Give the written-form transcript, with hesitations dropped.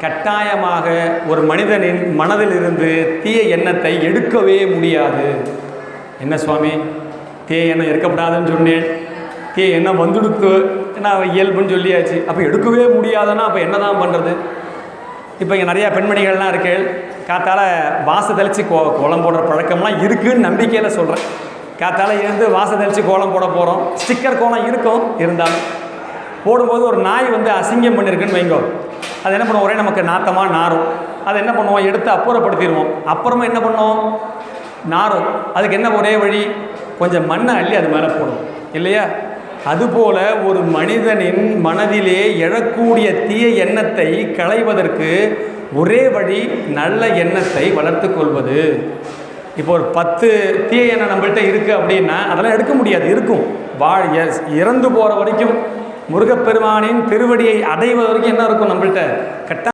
கட்டாயமாக ஒரு மனிதனின் மனதிலிருந்து தீய எண்ணத்தை எடுக்கவே முடியாது. என்ன சுவாமி, தீய எண்ணம் இருக்கக்கூடாதுன்னு சொன்னேன், தீய எண்ணம் வந்துடுத்து நான் இயல்புன்னு சொல்லியாச்சு, அப்போ எடுக்கவே முடியாதுன்னா அப்போ என்ன தான் பண்ணுறது? இப்போ இங்கே நிறையா பெண்மணிகள்லாம் இருக்கு, காத்தால வாச தெளித்து கோலம் போடுற பழக்கம்லாம் இருக்குதுன்னு நம்பிக்கையில் சொல்கிறேன். காத்தால இருந்து வாச தெளித்து கோலம் போட போகிறோம், ஸ்டிக்கர் கோலம் இருக்கும், இருந்தாலும் போடும்போது ஒரு நாய் வந்து அசிங்கம் பண்ணியிருக்குன்னு வைங்கோ, அது என்ன பண்ணுவோம், ஒரே நமக்கு நாத்தமாக நாரும். அதை என்ன பண்ணுவோம், எடுத்து அப்புறப்படுத்திடுவோம். அப்புறமா என்ன பண்ணுவோம், நாரும். அதுக்கு என்ன ஒரே வழி, கொஞ்சம் மண்ணை அள்ளி அது மேலே போடும் இல்லையா? அதுபோல் ஒரு மனிதனின் மனதிலே எழக்கூடிய தீய எண்ணத்தை களைவதற்கு ஒரே வழி நல்ல எண்ணத்தை வளர்த்து கொள்வது. இப்போ ஒரு 10 தீய எண்ணம் நம்மள்கிட்ட இருக்குது அப்படின்னா அதெல்லாம் எடுக்க முடியாது, இருக்கும். இறந்து போகிற வரைக்கும், முருகப்பெருமானின் திருவடியை அடைவது வரைக்கும் என்ன இருக்கும் நம்மள்கிட்ட?